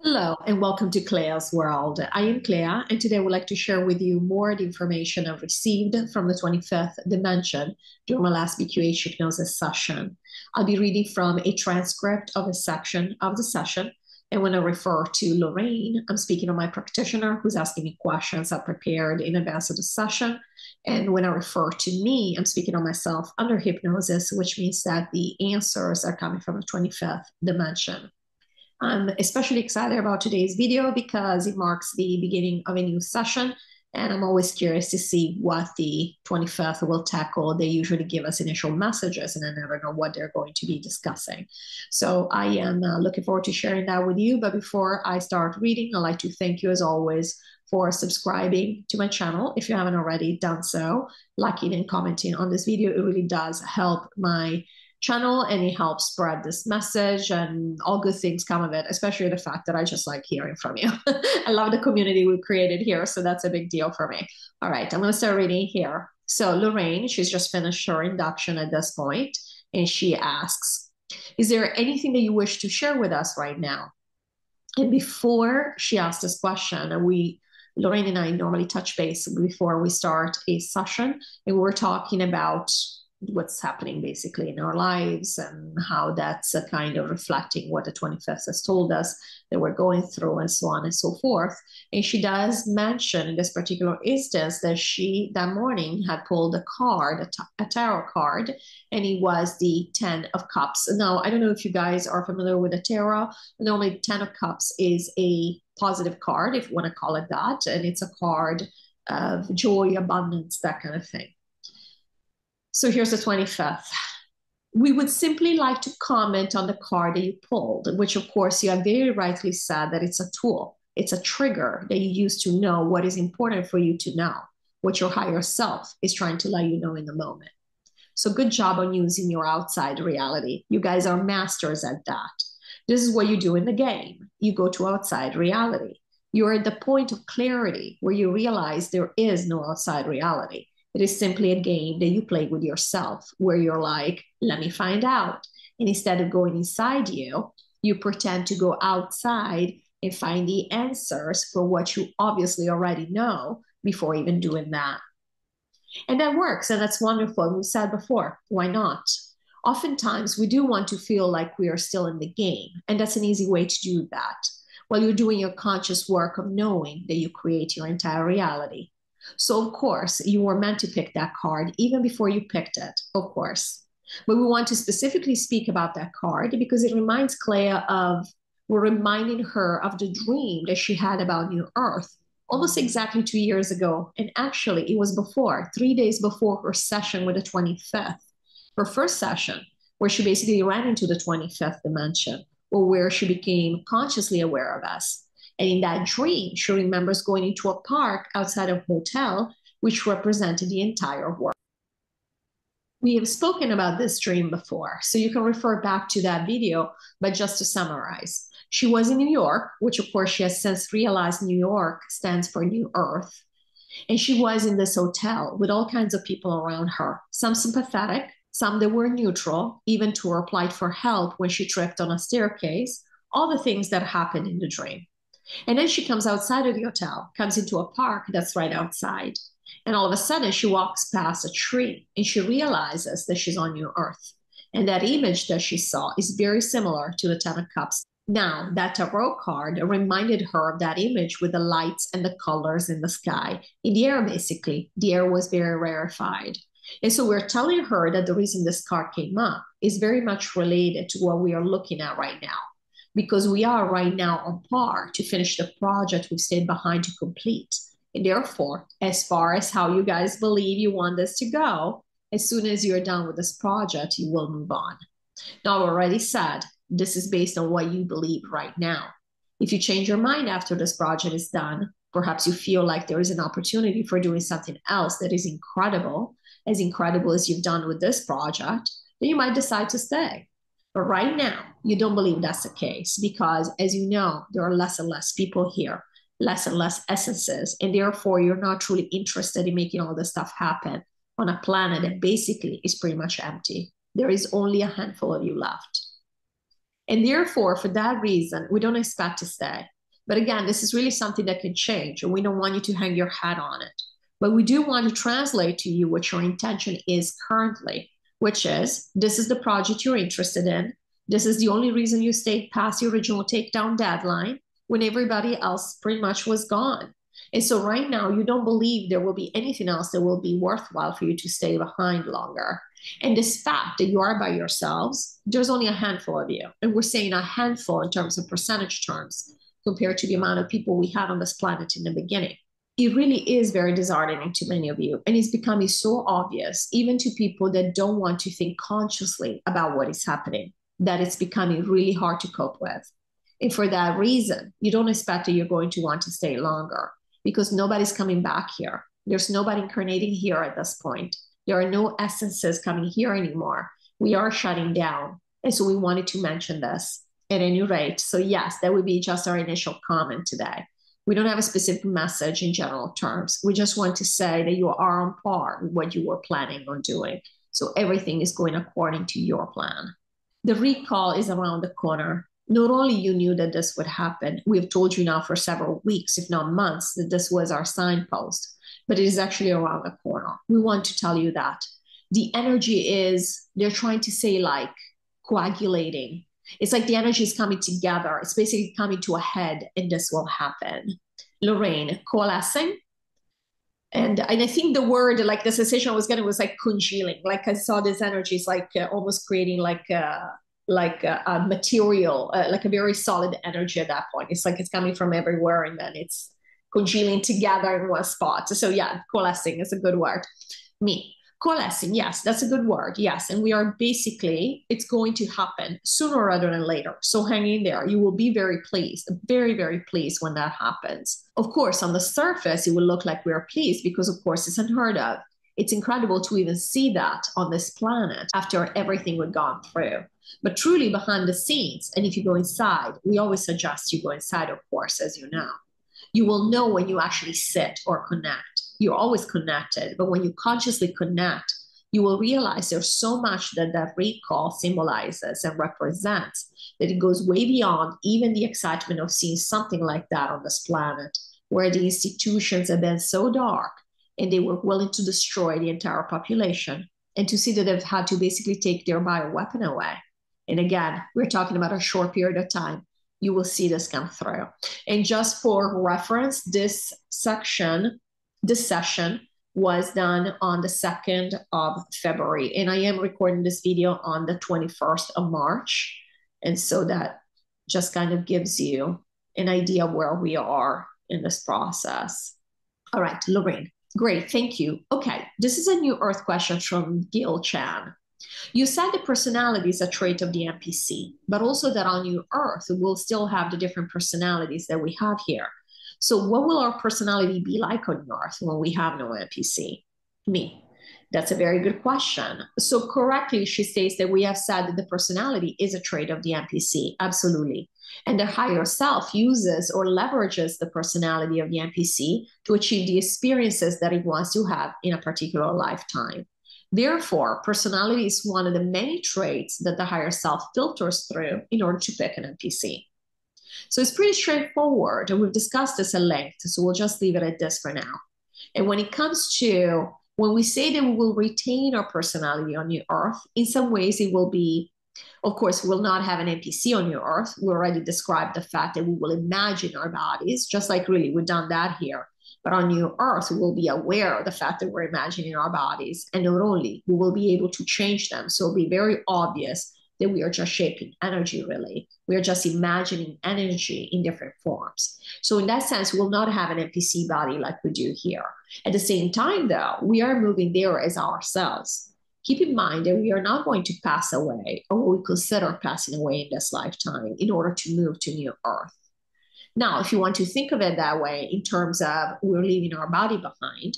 Hello and welcome to CLEA'S World. I am Clea, and today I would like to share with you more of the information I've received from the 25th dimension during my last QHHT Hypnosis session. I'll be reading from a transcript of a section of the session, and when I refer to Lorrayne, I'm speaking of my practitioner who's asking me questions I prepared in advance of the session. And when I refer to me, I'm speaking of myself under hypnosis, which means that the answers are coming from the 25th dimension. I'm especially excited about today's video because it marks the beginning of a new session, and I'm always curious to see what the 25th will tackle. They usually give us initial messages, and I never know what they're going to be discussing. So I am looking forward to sharing that with you. But before I start reading, I'd like to thank you as always for subscribing to my channel if you haven't already done so, liking and commenting on this video. It really does help my channel and it helps spread this message, and all good things come of it, especially the fact that I just like hearing from you. I love the community we've created here, so that's a big deal for me. All right, I'm going to start reading here. So Lorrayne, she's just finished her induction at this point, and she asks, is there anything that you wish to share with us right now? And before she asks this question, Lorrayne and I normally touch base before we start a session, and we're talking about what's happening basically in our lives and how that's a kind of reflecting what the 25th has told us that we're going through and so on and so forth. And she does mention in this particular instance that she that morning had pulled a card, a tarot card, and it was the 10 of Cups. Now, I don't know if you guys are familiar with the tarot. Normally 10 of Cups is a positive card, if you want to call it that, and it's a card of joy, abundance, that kind of thing. So here's the 25th. We would simply like to comment on the card that you pulled, which of course you have very rightly said that it's a tool. It's a trigger that you use to know what is important for you to know, what your higher self is trying to let you know in the moment. So good job on using your outside reality. You guys are masters at that. This is what you do in the game. You go to outside reality. You're at the point of clarity where you realize there is no outside reality. It is simply a game that you play with yourself where you're like, let me find out. And instead of going inside you, you pretend to go outside and find the answers for what you obviously already know before even doing that. And that works, and that's wonderful. We said before, why not? Oftentimes, we do want to feel like we are still in the game, and that's an easy way to do that. While you're doing your conscious work of knowing that you create your entire reality. So, of course, you were meant to pick that card even before you picked it, of course. But we want to specifically speak about that card because it reminds Clea of, we're reminding her of the dream that she had about New Earth almost exactly 2 years ago. And actually, it was before, 3 days before her session with the 25th, her first session, where she basically ran into the 25th dimension, or where she became consciously aware of us. And in that dream, she remembers going into a park outside a hotel, which represented the entire world. We have spoken about this dream before, so you can refer back to that video, but just to summarize. She was in New York, which of course she has since realized New York stands for New Earth. And she was in this hotel with all kinds of people around her, some sympathetic, some that were neutral, even to her applied for help when she tripped on a staircase, all the things that happened in the dream. And then she comes outside of the hotel, comes into a park that's right outside. And all of a sudden, she walks past a tree and she realizes that she's on New Earth. And that image that she saw is very similar to the 10 of Cups. Now, that tarot card reminded her of that image with the lights and the colors in the sky, in the air, basically. The air was very rarefied. And so we're telling her that the reason this card came up is very much related to what we are looking at right now, because we are right now on par to finish the project we've stayed behind to complete. And therefore, as far as how you guys believe you want this to go, as soon as you're done with this project, you will move on. Now, I already said, this is based on what you believe right now. If you change your mind after this project is done, perhaps you feel like there is an opportunity for doing something else that is incredible as you've done with this project, then you might decide to stay. But right now, you don't believe that's the case because, as you know, there are less and less people here, less and less essences, and therefore you're not truly interested in making all this stuff happen on a planet that basically is pretty much empty. There is only a handful of you left. And therefore, for that reason, we don't expect to stay. But again, this is really something that can change, and we don't want you to hang your hat on it. But we do want to translate to you what your intention is currently, which is this is the project you're interested in. This is the only reason you stayed past the original takedown deadline when everybody else pretty much was gone. And so right now, you don't believe there will be anything else that will be worthwhile for you to stay behind longer. And this fact that you are by yourselves, there's only a handful of you. And we're saying a handful in terms of percentage terms compared to the amount of people we had on this planet in the beginning. It really is very disheartening to many of you. And it's becoming so obvious, even to people that don't want to think consciously about what is happening, that it's becoming really hard to cope with. And for that reason, you don't expect that you're going to want to stay longer because nobody's coming back here. There's nobody incarnating here at this point. There are no essences coming here anymore. We are shutting down. And so we wanted to mention this at any rate. So yes, that would be just our initial comment today. We don't have a specific message in general terms. We just want to say that you are on par with what you were planning on doing. So everything is going according to your plan. The recall is around the corner. Not only you knew that this would happen, we've told you now for several weeks, if not months, that this was our signpost, but it is actually around the corner. We want to tell you that. The energy is, they're trying to say like coagulating. It's like the energy is coming together. It's basically coming to a head and this will happen. Lorrayne, coalescing. And I think the word, like the sensation I was getting was like congealing. Like I saw this energy is like almost creating like a material, like a very solid energy at that point. It's like it's coming from everywhere and then it's congealing together in one spot. So yeah, coalescing is a good word. Me. Coalescing, yes, that's a good word. Yes. And we are basically, it's going to happen sooner rather than later. So hang in there. You will be very pleased, very, very pleased when that happens. Of course, on the surface, it will look like we're pleased because, of course, it's unheard of. It's incredible to even see that on this planet after everything we've gone through. But truly behind the scenes, and if you go inside, we always suggest you go inside, of course, as you know. You will know when you actually sit or connect. You're always connected, but when you consciously connect, you will realize there's so much that that recall symbolizes and represents that it goes way beyond even the excitement of seeing something like that on this planet, where the institutions have been so dark and they were willing to destroy the entire population and to see that they've had to basically take their bio-weapon away. And again, we're talking about a short period of time. You will see this come through. And just for reference, this session was done on the 2nd of February. And I am recording this video on the 21st of March. And so that just kind of gives you an idea of where we are in this process. All right, Lorrayne, great, thank you. Okay, this is a new Earth question from Gil Chan. You said the personality is a trait of the NPC, but also that on your Earth, we'll still have the different personalities that we have here. So what will our personality be like on Earth when we have no NPC? Me. That's a very good question. So correctly, she states that we have said that the personality is a trait of the NPC. Absolutely. And the higher self uses or leverages the personality of the NPC to achieve the experiences that it wants to have in a particular lifetime. Therefore, personality is one of the many traits that the higher self filters through in order to pick an NPC. So it's pretty straightforward, and we've discussed this at length, so we'll just leave it at this for now. And when it comes to, when we say that we will retain our personality on your Earth, in some ways it will be, of course, we will not have an NPC on your Earth. We already described the fact that we will imagine our bodies, just like really we've done that here. But on your Earth, we will be aware of the fact that we're imagining our bodies, and not only, we will be able to change them. So it'll be very obvious that we are just shaping energy, really. We are just imagining energy in different forms. So in that sense, we'll not have an NPC body like we do here. At the same time, though, we are moving there as ourselves. Keep in mind that we are not going to pass away, or what we consider passing away in this lifetime, in order to move to new Earth. Now, if you want to think of it that way, in terms of we're leaving our body behind,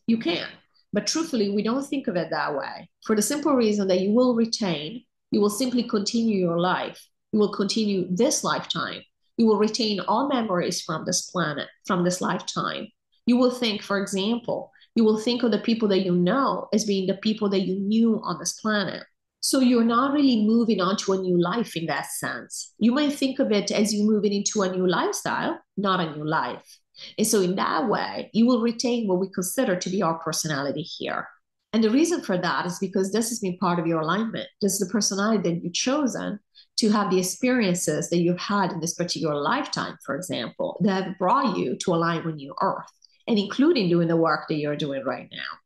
you can. But truthfully, we don't think of it that way, for the simple reason that you will retain, you will simply continue your life. You will continue this lifetime. You will retain all memories from this planet, from this lifetime. You will think, for example, you will think of the people that you know as being the people that you knew on this planet. So you're not really moving on to a new life in that sense. You might think of it as you moving into a new lifestyle, not a new life. And so in that way, you will retain what we consider to be our personality here. And the reason for that is because this has been part of your alignment. This is the personality that you've chosen to have the experiences that you've had in this particular lifetime, for example, that have brought you to align with new earth, and including doing the work that you're doing right now.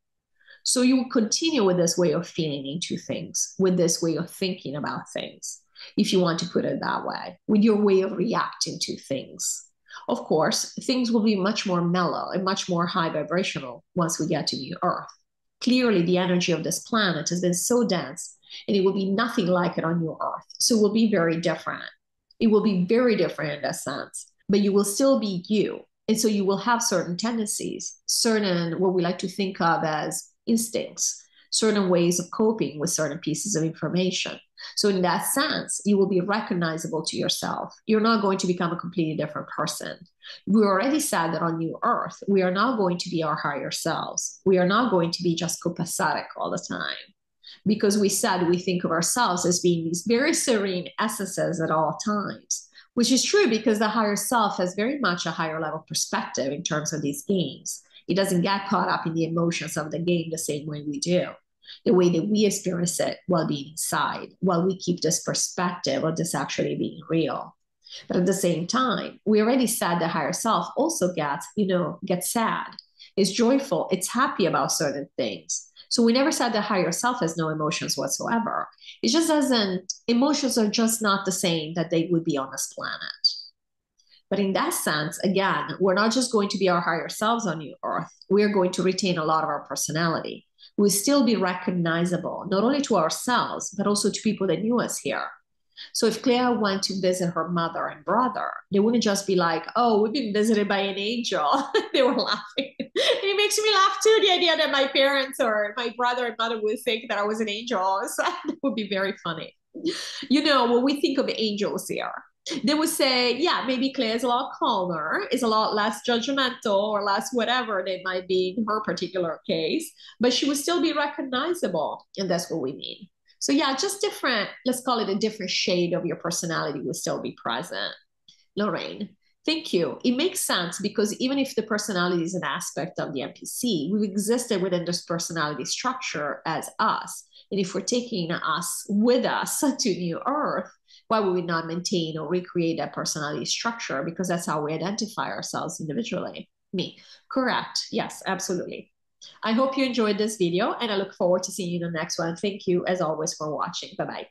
So you will continue with this way of feeling into things, with this way of thinking about things, if you want to put it that way, with your way of reacting to things. Of course, things will be much more mellow and much more high vibrational once we get to New Earth. Clearly, the energy of this planet has been so dense, and it will be nothing like it on New Earth. So it will be very different. It will be very different in that sense, but you will still be you. And so you will have certain tendencies, certain what we like to think of as instincts, certain ways of coping with certain pieces of information. So in that sense, you will be recognizable to yourself. You're not going to become a completely different person. We already said that on New Earth, we are not going to be our higher selves. We are not going to be just copacetic all the time, because we said we think of ourselves as being these very serene essences at all times, which is true because the higher self has very much a higher level perspective in terms of these games. It doesn't get caught up in the emotions of the game the same way we do, the way that we experience it while being inside, while we keep this perspective of this actually being real. But at the same time, we already said the higher self also gets sad, is joyful, it's happy about certain things. So we never said the higher self has no emotions whatsoever. It just doesn't, emotions are just not the same that they would be on this planet. But in that sense, again, we're not just going to be our higher selves on New Earth. We're going to retain a lot of our personality. We'll still be recognizable, not only to ourselves, but also to people that knew us here. So if Clea went to visit her mother and brother, they wouldn't just be like, oh, we've been visited by an angel. They were laughing. And it makes me laugh too, the idea that my parents or my brother and mother would think that I was an angel. So that would be very funny. When we think of angels here, they would say, yeah, maybe Claire is a lot calmer, is a lot less judgmental or less whatever they might be in her particular case, but she would still be recognizable. And that's what we mean. So yeah, just different, let's call it a different shade of your personality will still be present. Lorrayne, thank you. It makes sense because even if the personality is an aspect of the NPC, we've existed within this personality structure as us. And if we're taking us with us to New Earth, why would we not maintain or recreate that personality structure? Because that's how we identify ourselves individually. Me. Correct. Yes, absolutely. I hope you enjoyed this video and I look forward to seeing you in the next one. Thank you as always for watching. Bye-bye.